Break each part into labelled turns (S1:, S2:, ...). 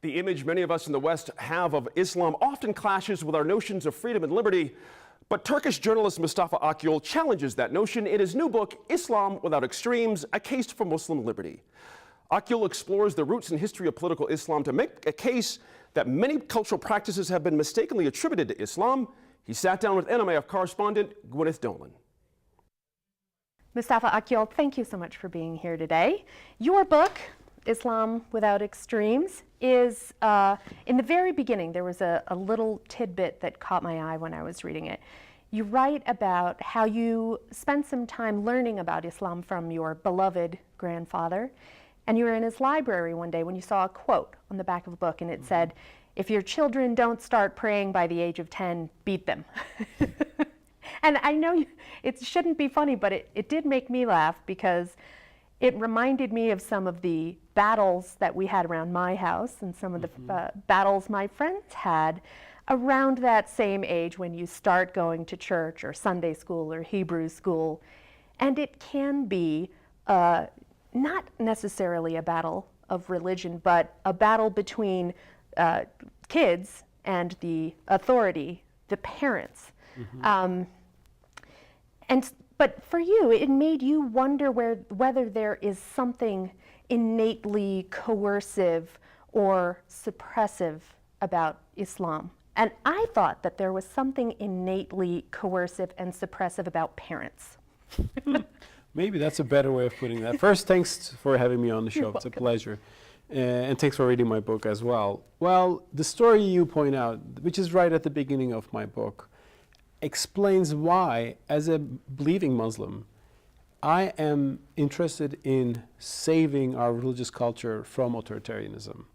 S1: The image many of us in the West have of Islam often clashes with our notions of freedom and liberty. But Turkish journalist Mustafa Akyol challenges that notion in his new book, Islam Without Extremes, A Case for Muslim Liberty. Akyol explores the roots and history of political Islam to make a case that many cultural practices have been mistakenly attributed to Islam. He sat down with NMAF correspondent Gwyneth Dolan.
S2: Mustafa Akyol, thank you so much for being here today. Your book, Islam Without Extremes, is, in the very beginning, there was a little tidbit that caught my eye when I was reading it. You write about how you spent some time learning about Islam from your beloved grandfather, and you were in his library one day when you saw a quote on the back of a book, and it said, "If your children don't start praying by the age of 10, beat them." And I know it shouldn't be funny, but it did make me laugh because it reminded me of some of the battles that we had around my house and some of the battles my friends had around that same age when you start going to church or Sunday school or Hebrew school. And it can be not necessarily a battle of religion, but a battle between kids and the authority, the parents. But for you, it made you wonder whether there is something innately coercive or suppressive about Islam. And I thought that there was something innately coercive and suppressive about parents.
S3: Maybe that's a better way of putting that. First, thanks for having me on the show.
S2: You're
S3: It's a
S2: welcome.
S3: pleasure. And thanks for reading my book as well. Well, the story you point out, which is right at the beginning of my book, explains why, as a believing Muslim, I am interested in saving our religious culture from authoritarianism.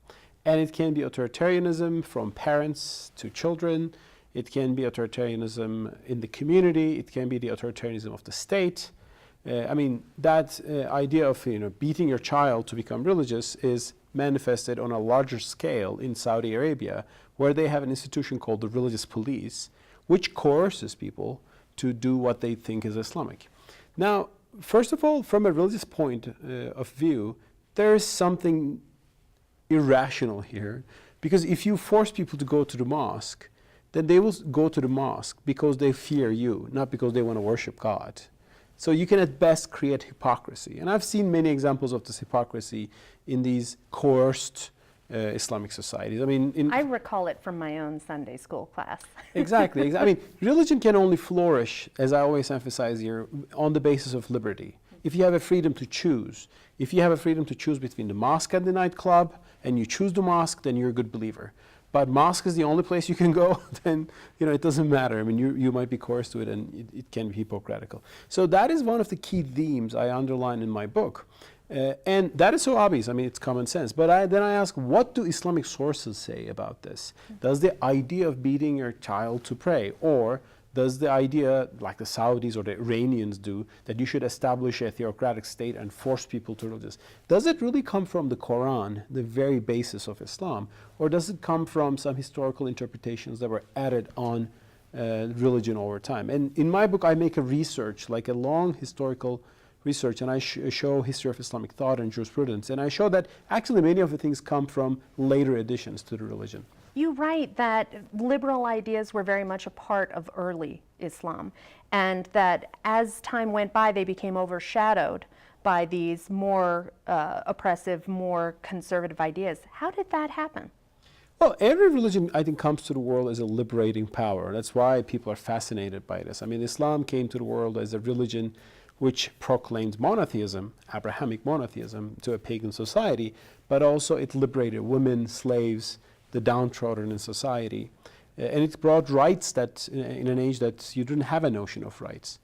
S3: And it can be authoritarianism from parents to children. It can be authoritarianism in the community. It can be the authoritarianism of the state. I mean, that idea of beating your child to become religious is manifested on a larger scale in Saudi Arabia, where they have an institution called the religious police, which coerces people to do what they think is Islamic. Now, first of all, from a religious point of view, there is something irrational here, because if you force people to go to the mosque, then they will go to the mosque because they fear you, not because they want to worship God. So you can at best create hypocrisy. And I've seen many examples of this hypocrisy in these coerced Islamic societies. I mean,
S2: I recall it from my own Sunday school class.
S3: Exactly. I mean, religion can only flourish, as I always emphasize here, on the basis of liberty. If you have a freedom to choose, if you have a freedom to choose between the mosque and the nightclub, and you choose the mosque, then you're a good believer. But mosque is the only place you can go, then it doesn't matter. I mean, you might be coerced to it, and it can be hypocritical. So that is one of the key themes I underline in my book. And that is so obvious. I mean, it's common sense. But then I ask, what do Islamic sources say about this? Does the idea of beating your child to pray, or does the idea, like the Saudis or the Iranians do, that you should establish a theocratic state and force people to religious, does it really come from the Quran, the very basis of Islam, or does it come from some historical interpretations that were added on religion over time? And in my book, I make a research, like a long historical research, and I show history of Islamic thought and jurisprudence, and I show that actually many of the things come from later additions to the religion.
S2: You write that liberal ideas were very much a part of early Islam, and that as time went by, they became overshadowed by these more oppressive, more conservative ideas. How did that happen?
S3: Well, every religion, I think, comes to the world as a liberating power. That's why people are fascinated by this. I mean, Islam came to the world as a religion which proclaimed monotheism, Abrahamic monotheism, to a pagan society, but also it liberated women, slaves, the downtrodden in society. And it brought rights that, in an age that you didn't have a notion of rights.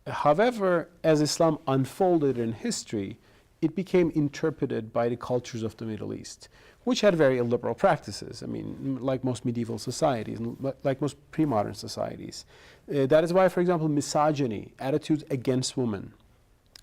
S3: However, as Islam unfolded in history, it became interpreted by the cultures of the Middle East, which had very illiberal practices. I mean, like most medieval societies, like most pre-modern societies. That is why, for example, misogyny, attitudes against women,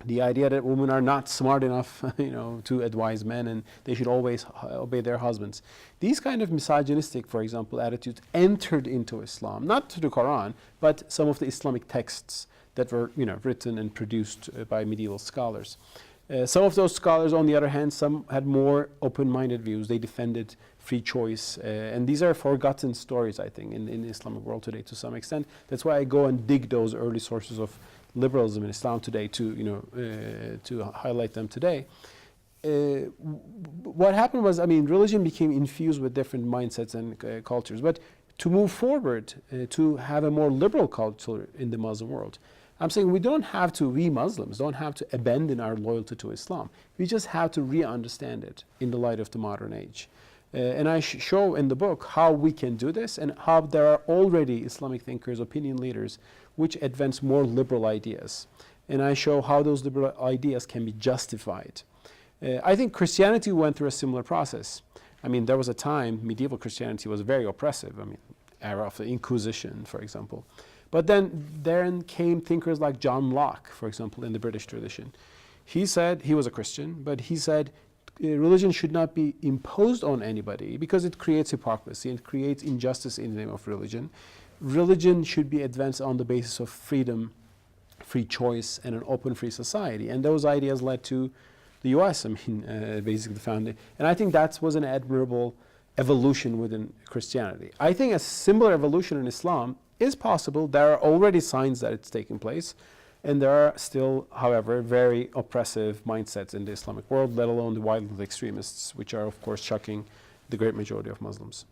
S3: the idea that women are not smart enough, to advise men and they should always obey their husbands. These kind of misogynistic, for example, attitudes entered into Islam, not to the Quran, but some of the Islamic texts that were, written and produced by medieval scholars. Some of those scholars, on the other hand, some had more open-minded views. They defended free choice. And these are forgotten stories, I think, in the Islamic world today to some extent. That's why I go and dig those early sources of liberalism in Islam today to highlight them today. What happened was, I mean, religion became infused with different mindsets and cultures. But to move forward, to have a more liberal culture in the Muslim world, I'm saying we Muslims don't have to abandon our loyalty to Islam. We just have to re-understand it in the light of the modern age. And I show in the book how we can do this and how there are already Islamic thinkers, opinion leaders, which advance more liberal ideas. And I show how those liberal ideas can be justified. I think Christianity went through a similar process. I mean, there was a time medieval Christianity was very oppressive. I mean, era of the Inquisition, for example. But then came thinkers like John Locke, for example, in the British tradition. He said, he was a Christian, but he said religion should not be imposed on anybody because it creates hypocrisy, it creates injustice in the name of religion. Religion should be advanced on the basis of freedom, free choice, and an open, free society. And those ideas led to the US, I mean, basically the founding. And I think that was an admirable evolution within Christianity. I think a similar evolution in Islam is possible. There are already signs that it's taking place. And there are still, however, very oppressive mindsets in the Islamic world, let alone the violent extremists, which are, of course, shocking the great majority of Muslims.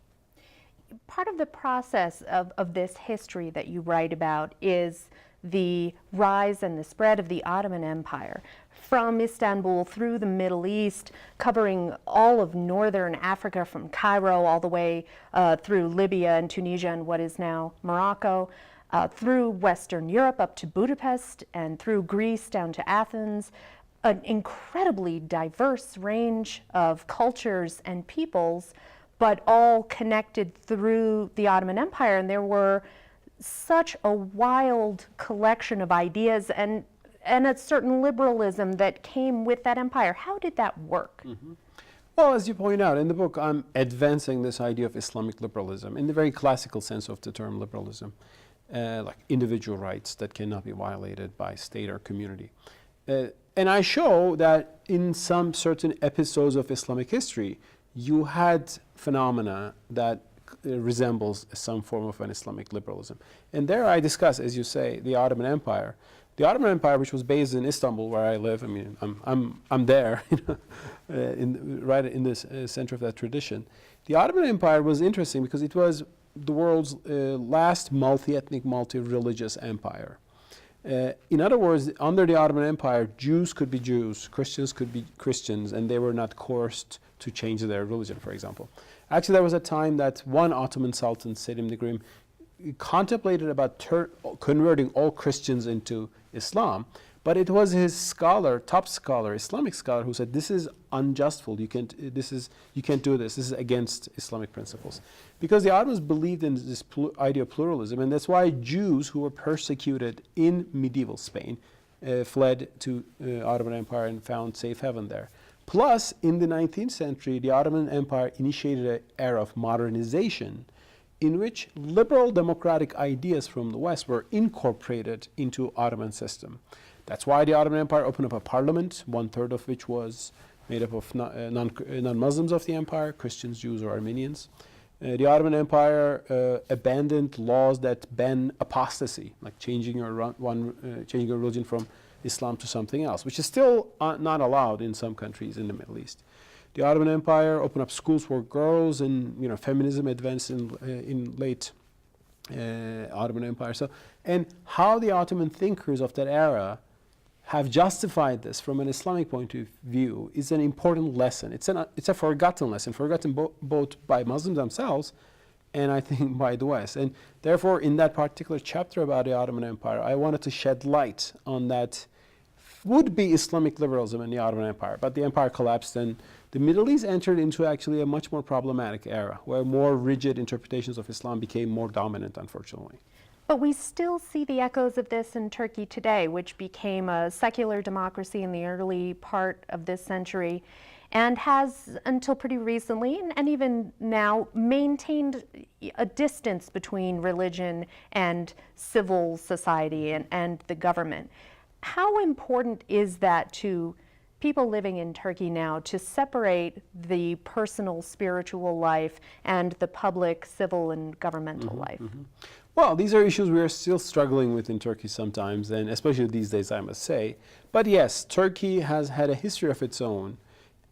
S2: Part of the process of this history that you write about is the rise and the spread of the Ottoman Empire from Istanbul through the Middle East, covering all of northern Africa from Cairo all the way through Libya and Tunisia and what is now Morocco, through Western Europe up to Budapest and through Greece down to Athens. An incredibly diverse range of cultures and peoples, but all connected through the Ottoman Empire. And there were such a wild collection of ideas and a certain liberalism that came with that empire. How did that work?
S3: Mm-hmm. Well, as you point out in the book, I'm advancing this idea of Islamic liberalism in the very classical sense of the term liberalism, like individual rights that cannot be violated by state or community. And I show that in some certain episodes of Islamic history, you had phenomena that resembles some form of an Islamic liberalism. And there I discuss, as you say, the Ottoman Empire. The Ottoman Empire, which was based in Istanbul, where I live, I mean, I'm there, right in the center of that tradition. The Ottoman Empire was interesting because it was the world's last multi-ethnic, multi-religious empire. In other words, under the Ottoman Empire, Jews could be Jews, Christians could be Christians, and they were not coerced to change their religion, for example. Actually, there was a time that one Ottoman Sultan, Selim Negrim, contemplated about converting all Christians into Islam, but it was his scholar, top scholar, Islamic scholar, who said, this is unjustful, you can't do this, this is against Islamic principles. Because the Ottomans believed in this idea of pluralism, and that's why Jews who were persecuted in medieval Spain fled to Ottoman Empire and found safe haven there. Plus, in the 19th century, the Ottoman Empire initiated an era of modernization in which liberal democratic ideas from the West were incorporated into Ottoman system. That's why the Ottoman Empire opened up a parliament, 1/3 of which was made up of non-Muslims of the empire, Christians, Jews, or Armenians. The Ottoman Empire abandoned laws that ban apostasy, like changing your religion from Islam to something else, which is still not allowed in some countries in the Middle East. The Ottoman Empire opened up schools for girls, and feminism advanced in late Ottoman Empire. So, and how the Ottoman thinkers of that era have justified this from an Islamic point of view is an important lesson. It's a forgotten lesson, forgotten both by Muslims themselves and I think by the West. And therefore, in that particular chapter about the Ottoman Empire, I wanted to shed light on that would-be Islamic liberalism in the Ottoman Empire. But the empire collapsed, and the Middle East entered into actually a much more problematic era, where more rigid interpretations of Islam became more dominant, unfortunately.
S2: But we still see the echoes of this in Turkey today, which became a secular democracy in the early part of this century and has, until pretty recently, and even now, maintained a distance between religion and civil society and the government. How important is that to people living in Turkey now to separate the personal spiritual life and the public civil and governmental life?
S3: Well, these are issues we are still struggling with in Turkey sometimes, and especially these days, I must say. But yes, Turkey has had a history of its own.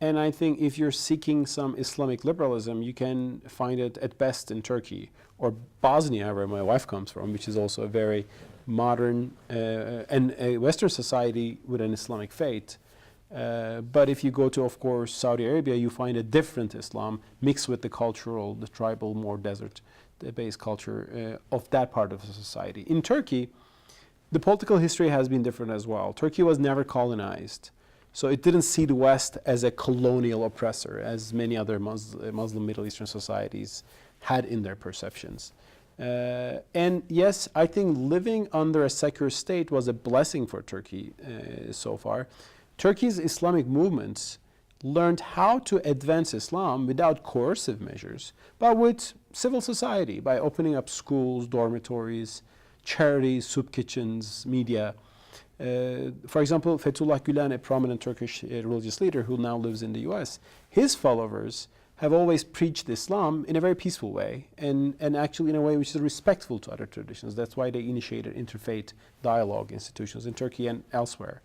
S3: And I think if you're seeking some Islamic liberalism, you can find it at best in Turkey or Bosnia, where my wife comes from, which is also a very modern and a Western society with an Islamic faith. But if you go to, of course, Saudi Arabia, you find a different Islam mixed with the cultural, the tribal, more desert-based culture of that part of the society. In Turkey, the political history has been different as well. Turkey was never colonized. So it didn't see the West as a colonial oppressor, as many other Muslim Middle Eastern societies had in their perceptions. And yes, I think living under a secular state was a blessing for Turkey so far. Turkey's Islamic movements learned how to advance Islam without coercive measures, but with civil society, by opening up schools, dormitories, charities, soup kitchens, media. For example, Fethullah Gülen, a prominent Turkish religious leader who now lives in the US, his followers have always preached Islam in a very peaceful way and actually in a way which is respectful to other traditions. That's why they initiated interfaith dialogue institutions in Turkey and elsewhere,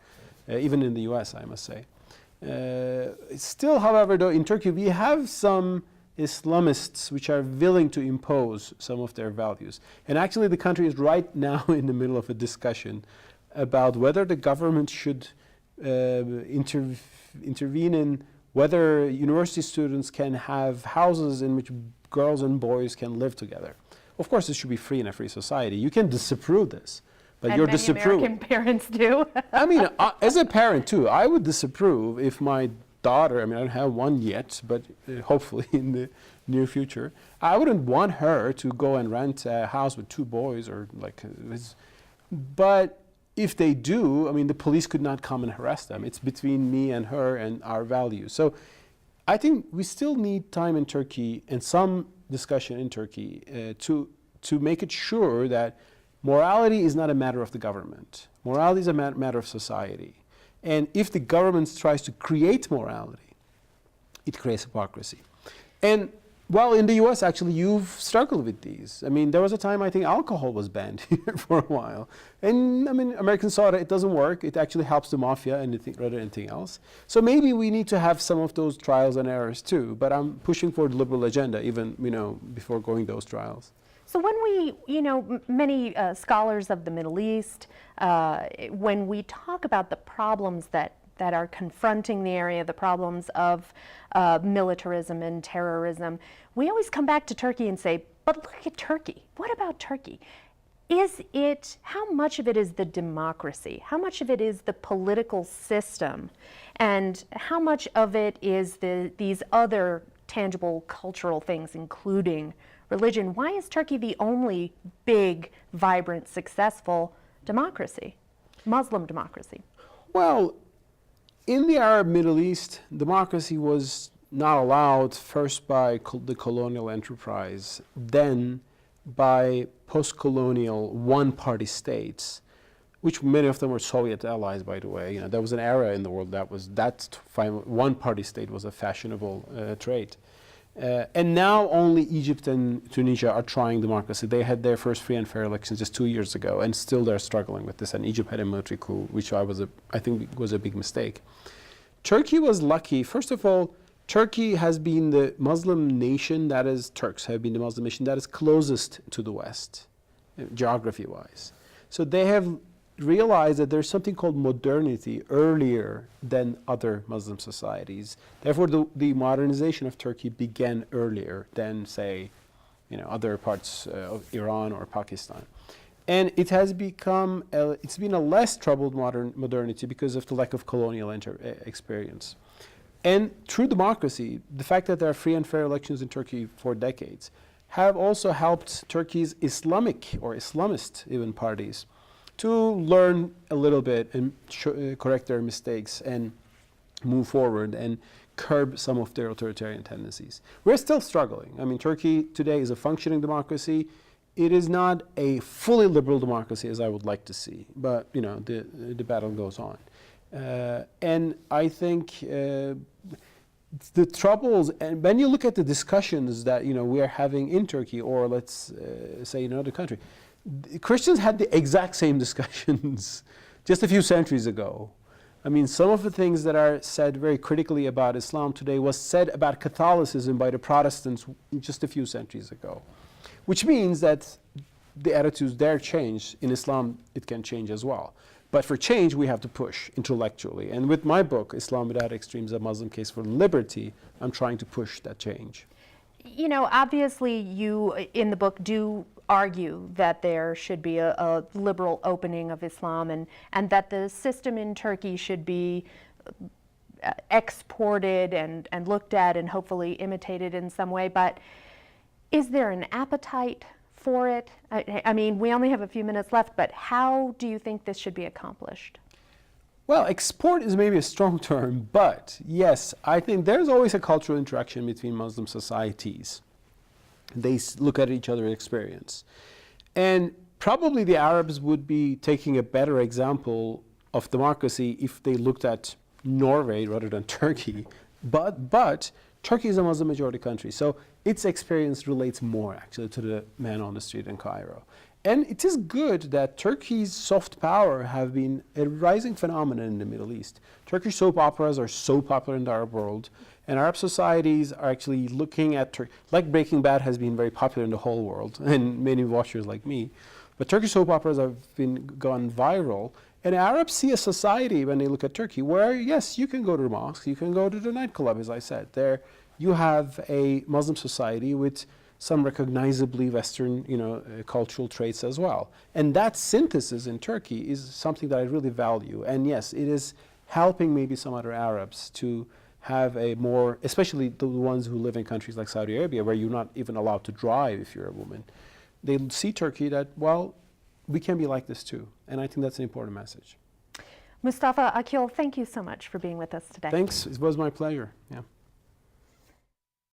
S3: even in the US, I must say. Still, however, though, in Turkey, we have some Islamists which are willing to impose some of their values. And actually, the country is right now in the middle of a discussion about whether the government should intervene in whether university students can have houses in which girls and boys can live together. Of course, it should be free in a free society. You can disapprove this, but you're disapproving.
S2: American parents do.
S3: I mean, as a parent too, I would disapprove if my daughter, I mean, I don't have one yet, but hopefully in the near future, I wouldn't want her to go and rent a house with two boys or like, but if they do, I mean, the police could not come and harass them. It's between me and her and our values. So I think we still need time in Turkey and some discussion in Turkey to make it sure that morality is not a matter of the government. Morality is a matter of society. And if the government tries to create morality, it creates hypocrisy. And well, in the US, actually, you've struggled with these. I mean, there was a time I think alcohol was banned here for a while. And I mean, American soda, it doesn't work. It actually helps the mafia rather than anything else. So maybe we need to have some of those trials and errors too. But I'm pushing for the liberal agenda, even, before going those trials.
S2: So when we, many scholars of the Middle East, when we talk about the problems that are confronting the area, the problems of militarism and terrorism, we always come back to Turkey and say, but look at Turkey. What about Turkey? How much of it is the democracy? How much of it is the political system? And how much of it is these other tangible cultural things, including religion? Why is Turkey the only big, vibrant, successful democracy, Muslim democracy?
S3: Well, in the Arab Middle East, democracy was not allowed first by the colonial enterprise, then by post-colonial one-party states, which many of them were Soviet allies, by the way. There was an era in the world that one-party state was a fashionable trait. And now only Egypt and Tunisia are trying democracy. They had their first free and fair elections just 2 years ago, and still they're struggling with this. And Egypt had a military coup, which I think was a big mistake. Turkey was lucky. First of all, Turkey has been the Muslim nation Turks have been the Muslim nation that is closest to the West, geography-wise. So they have realized that there's something called modernity earlier than other Muslim societies. Therefore, the modernization of Turkey began earlier than, say, other parts of Iran or Pakistan. And it has become, it's been a less troubled modernity because of the lack of colonial experience. And through democracy, the fact that there are free and fair elections in Turkey for decades have also helped Turkey's Islamic or Islamist even parties to learn a little bit and correct their mistakes and move forward and curb some of their authoritarian tendencies. We're still struggling. I mean, Turkey today is a functioning democracy. It is not a fully liberal democracy as I would like to see, but the battle goes on. And I think the troubles, and when you look at the discussions that we are having in Turkey, or let's say in another country, Christians had the exact same discussions just a few centuries ago. I mean, some of the things that are said very critically about Islam today was said about Catholicism by the Protestants just a few centuries ago, which means that the attitudes there change. In Islam, it can change as well. But for change, we have to push intellectually. And with my book, Islam Without Extremes, A Muslim Case for Liberty, I'm trying to push that change.
S2: You know, obviously you in the book do argue that there should be a liberal opening of Islam, and that the system in Turkey should be exported and looked at and hopefully imitated in some way. But is there an appetite for it? I mean, we only have a few minutes left, but how do you think this should be accomplished?
S3: Well, export is maybe a strong term, but yes, I think there's always a cultural interaction between Muslim societies. They look at each other's experience. And probably the Arabs would be taking a better example of democracy if they looked at Norway rather than Turkey. But Turkey is a Muslim majority country, so its experience relates more actually to the man on the street in Cairo. And it is good that Turkey's soft power have been a rising phenomenon in the Middle East. Turkish soap operas are so popular in the Arab world, and Arab societies are actually looking at Turkey, like Breaking Bad has been very popular in the whole world, and many watchers like me. But Turkish soap operas have gone viral, and Arabs see a society when they look at Turkey where, yes, you can go to the mosque, you can go to the nightclub, as I said. There you have a Muslim society with some recognizably Western, cultural traits as well. And that synthesis in Turkey is something that I really value. And yes, it is helping maybe some other Arabs to have a more, especially the ones who live in countries like Saudi Arabia, where you're not even allowed to drive if you're a woman. They see Turkey that, well, we can be like this too. And I think that's an important message.
S2: Mustafa Akyol, thank you so much for being with us today.
S3: Thanks. It was my pleasure. Yeah.